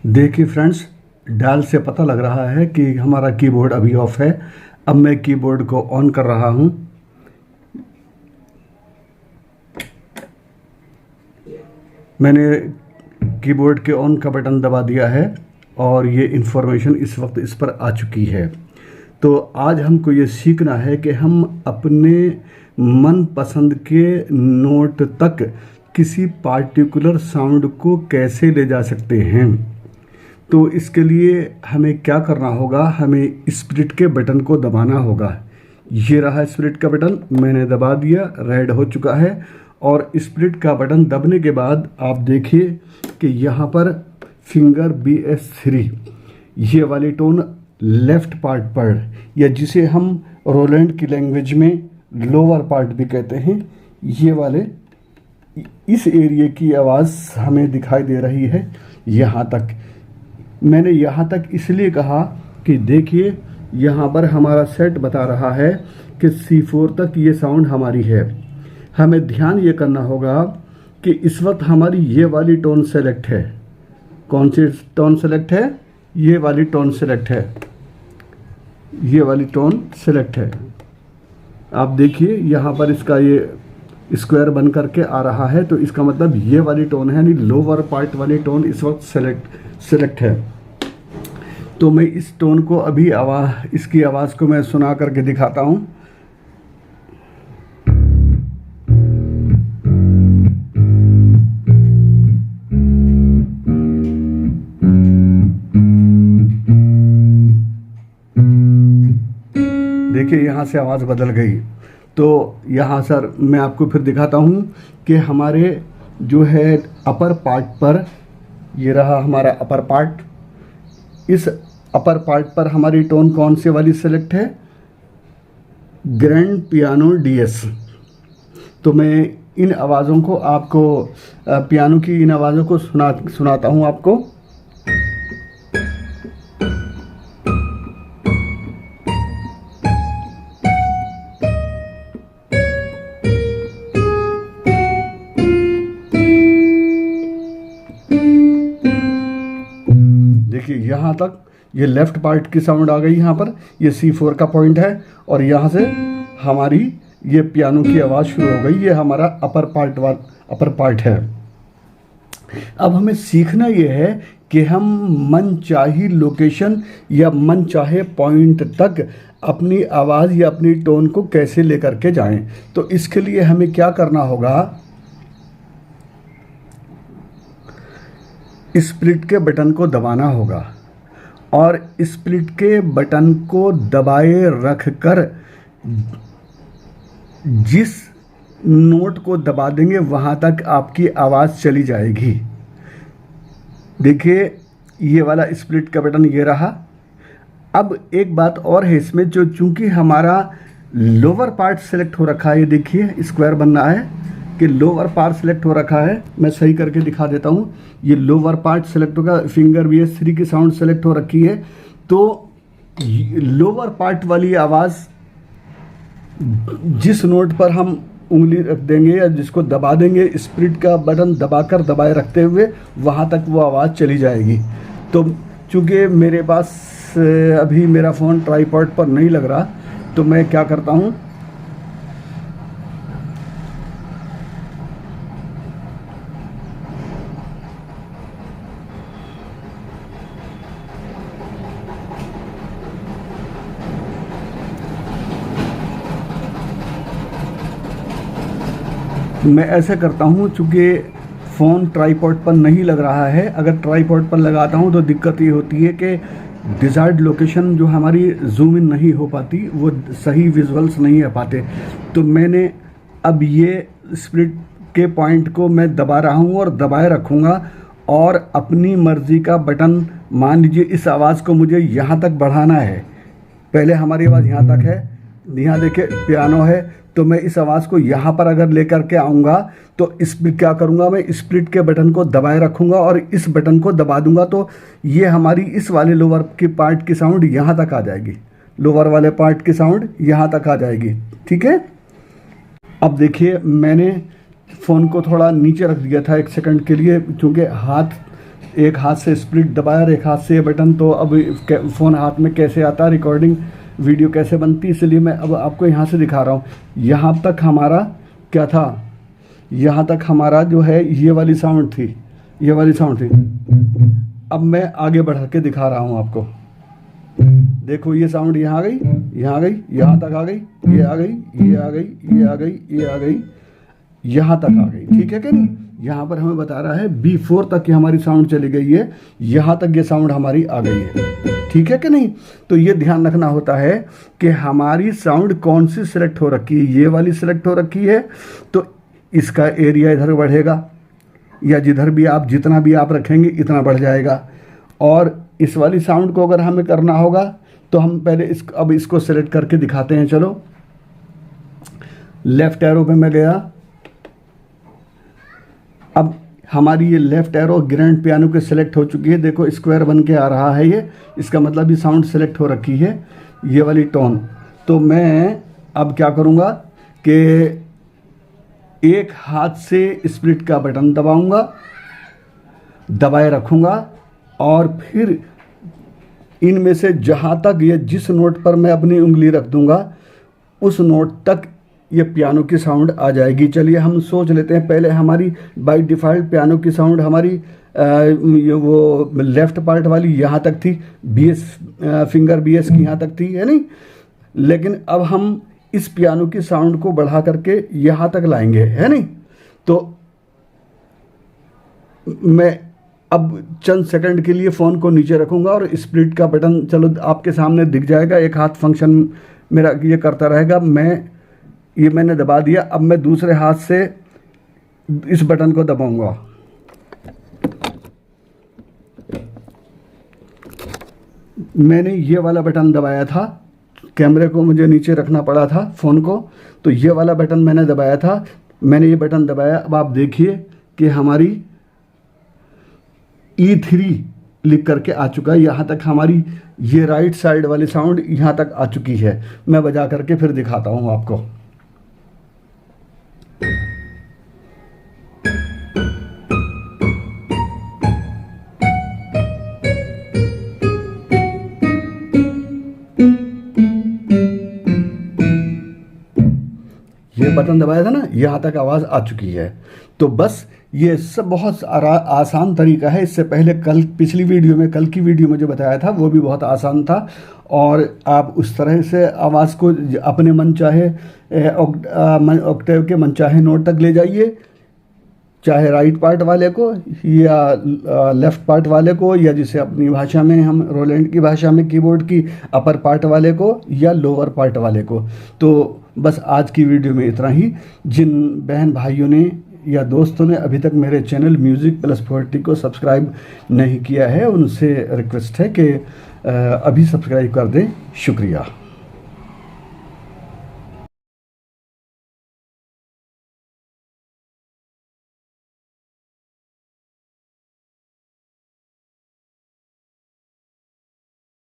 देखिए friends, dial से पता लग रहा है कि हमारा कीबोर्ड अभी ऑफ है। अब मैं कीबोर्ड को ऑन कर रहा हूं। मैंने कीबोर्ड के ऑन का बटन दबा दिया है और ये इन्फॉर्मेशन इस वक्त इस पर आ चुकी है। तो आज हमको ये सीखना है कि हम अपने मन पसंद के नोट तक किसी पार्टिकुलर साउंड को कैसे ले जा सकते हैं। तो इसके लिए हमें क्या करना होगा, हमें स्प्लिट के बटन को दबाना होगा। ये रहा स्प्लिट का बटन, मैंने दबा दिया, रेड हो चुका है। और स्प्लिट का बटन दबने के बाद आप देखिए कि यहाँ पर फिंगर BS3 ये वाली टोन लेफ्ट पार्ट पर, या जिसे हम रोलैंड की लैंग्वेज में लोअर पार्ट भी कहते हैं, ये वाले इस एरिया की आवाज़ हमें दिखाई दे रही है। यहाँ तक मैंने यहाँ तक इसलिए कहा कि देखिए यहाँ पर हमारा सेट बता रहा है कि C4 तक ये साउंड हमारी है। हमें ध्यान ये करना होगा कि इस वक्त हमारी ये वाली टोन सेलेक्ट है। कौन सी टोन सेलेक्ट है? ये वाली टोन सेलेक्ट है। ये वाली टोन सेलेक्ट है। आप देखिए यहाँ पर इसका ये स्क्वायर बन करके आ रहा है, तो इसका मतलब ये वाली टोन है, यानी लोअर पार्ट वाली टोन इस वक्त सेलेक्ट है। तो मैं इस टोन को अभी इसकी आवाज़ को मैं सुना करके दिखाता हूँ। देखिए यहाँ से आवाज़ बदल गई। तो यहाँ सर मैं आपको फिर दिखाता हूँ कि हमारे जो है अपर पार्ट पर, ये रहा हमारा अपर पार्ट। इस अपर पार्ट पर हमारी टोन कौन से वाली सेलेक्ट है? Grand piano DS। तो मैं इन आवाज़ों को आपको पियानो की इन आवाज़ों को सुनाता हूँ आपको। देखिए यहाँ तक ये लेफ्ट पार्ट की साउंड आ गई। यहाँ पर ये C4 का पॉइंट है और यहाँ से हमारी ये पियानो की आवाज़ शुरू हो गई। ये हमारा अपर पार्ट है। अब हमें सीखना ये है कि हम मनचाही लोकेशन या मनचाहे पॉइंट तक अपनी आवाज़ या अपनी टोन को कैसे लेकर के जाएं। तो इसके लिए हमें क्या करना होगा, स्प्लिट के बटन को दबाना होगा और स्प्लिट के बटन को दबाए रखकर जिस नोट को दबा देंगे वहाँ तक आपकी आवाज़ चली जाएगी। देखिए ये वाला स्प्लिट का बटन ये रहा। अब एक बात और है इसमें, जो चूंकि हमारा लोअर पार्ट सेलेक्ट हो रखा है, ये देखिए स्क्वायर बन रहा है कि लोअर पार्ट सेलेक्ट हो रखा है। मैं सही करके दिखा देता हूँ। ये लोअर पार्ट सेलेक्ट होगा, फिंगर BS3 की साउंड सेलेक्ट हो रखी है। तो लोअर पार्ट वाली आवाज़ जिस नोट पर हम उंगली रख देंगे या जिसको दबा देंगे, स्प्लिट का बटन दबाए रखते हुए, वहाँ तक वो आवाज़ चली जाएगी। तो चूँकि मेरे पास अभी मेरा फ़ोन ट्राईपॉड पर नहीं लग रहा, तो मैं क्या करता हूँ, मैं ऐसे करता हूँ। चूँकि फ़ोन ट्राईपॉड पर नहीं लग रहा है, अगर ट्राईपॉड पर लगाता हूँ तो दिक्कत ये होती है कि डिज़ायर्ड लोकेशन जो हमारी जूम इन नहीं हो पाती, वो सही विजुअल्स नहीं आ पाते। तो मैंने अब ये स्प्लिट के पॉइंट को मैं दबा रहा हूँ और दबाए रखूँगा और अपनी मर्ज़ी का बटन, मान लीजिए इस आवाज़ को मुझे यहाँ तक बढ़ाना है। पहले हमारी आवाज़ यहाँ तक है, यहाँ देखिए पियानो है, तो मैं इस आवाज़ को यहाँ पर अगर लेकर के आऊँगा तो क्या करूँगा, मैं स्प्लिट के बटन को दबाए रखूँगा और इस बटन को दबा दूँगा। तो ये हमारी इस वाले लोअर के पार्ट की साउंड यहाँ तक आ जाएगी, लोअर वाले पार्ट की साउंड यहाँ तक आ जाएगी। ठीक है। अब देखिए मैंने फ़ोन को थोड़ा नीचे रख दिया था 1 सेकंड के लिए, क्योंकि हाथ एक हाथ से स्प्लिट दबाया और एक हाथ से ये बटन, तो अब फ़ोन हाथ में कैसे आता, रिकॉर्डिंग वीडियो कैसे बनती, इसलिए मैं अब आपको यहाँ से दिखा रहा हूँ। यहाँ तक हमारा क्या था, यहाँ तक हमारा जो है ये वाली साउंड थी, ये वाली साउंड थी। अब मैं आगे बढ़ा के दिखा रहा हूँ आपको। देखो ये साउंड यहाँ आ गई, यहाँ आ गई, यहाँ तक आ गई, ये आ गई, ये आ गई, ये आ गई, ये आ गई, यहाँ तक आ गई। ठीक है कि नहीं? यहाँ पर हमें बता रहा है B4 तक की हमारी साउंड चली गई है, यहाँ तक ये साउंड हमारी आ गई है। ठीक है कि नहीं? तो ये ध्यान रखना होता है कि हमारी साउंड कौन सी सिलेक्ट हो रखी है। ये वाली सिलेक्ट हो रखी है तो इसका एरिया इधर बढ़ेगा, या जिधर भी आप जितना भी आप रखेंगे इतना बढ़ जाएगा। और इस वाली साउंड को अगर हमें करना होगा तो हम पहले अब इसको सेलेक्ट करके दिखाते हैं। चलो, लेफ्ट एरो पे मैं गया। अब हमारी ये लेफ्ट एरो ग्रैंड पियानो के सिलेक्ट हो चुकी है। देखो स्क्वायर बन के आ रहा है ये, इसका मतलब ये साउंड सेलेक्ट हो रखी है, ये वाली टोन। तो मैं अब क्या करूँगा कि एक हाथ से स्प्लिट का बटन दबाऊंगा, दबाए रखूँगा, और फिर इनमें से जहाँ तक ये जिस नोट पर मैं अपनी उंगली रख दूँगा उस नोट तक ये पियानो की साउंड आ जाएगी। चलिए हम सोच लेते हैं। पहले हमारी बाय डिफ़ॉल्ट पियानो की साउंड हमारी ये वो लेफ़्ट पार्ट वाली यहाँ तक थी, BS फिंगर BS की यहाँ तक थी, है नहीं? लेकिन अब हम इस पियानो की साउंड को बढ़ा करके यहाँ तक लाएंगे, है नहीं? तो मैं अब चंद सेकंड के लिए फ़ोन को नीचे रखूँगा और स्प्लिट का बटन चलो आपके सामने दिख जाएगा। एक हाथ फंक्शन मेरा ये करता रहेगा। मैंने दबा दिया। अब मैं दूसरे हाथ से इस बटन को दबाऊंगा। मैंने ये वाला बटन दबाया था, कैमरे को मुझे नीचे रखना पड़ा था फ़ोन को, तो ये वाला बटन मैंने दबाया था। मैंने ये बटन दबाया। अब आप देखिए कि हमारी E3 लिख करके आ चुका है। यहाँ तक हमारी ये राइट साइड वाली साउंड यहाँ तक आ चुकी है। मैं बजा करके फिर दिखाता हूँ आपको। ये बटन दबाया था ना, यहाँ तक आवाज़ आ चुकी है। तो बस ये सब बहुत आसान तरीका है। इससे पहले कल की वीडियो में जो बताया था वो भी बहुत आसान था, और आप उस तरह से आवाज़ को अपने मन चाहे ऑक्टेव के मन चाहे नोट तक ले जाइए, चाहे राइट पार्ट वाले को या लेफ़्ट पार्ट वाले को, या जिसे अपनी भाषा में हम रोलैंड की भाषा में कीबोर्ड की अपर पार्ट वाले को या लोअर पार्ट वाले को। तो बस आज की वीडियो में इतना ही। जिन बहन भाइयों ने या दोस्तों ने अभी तक मेरे चैनल म्यूज़िक प्लस 40 को सब्सक्राइब नहीं किया है, उनसे रिक्वेस्ट है कि अभी सब्सक्राइब कर दें। शुक्रिया।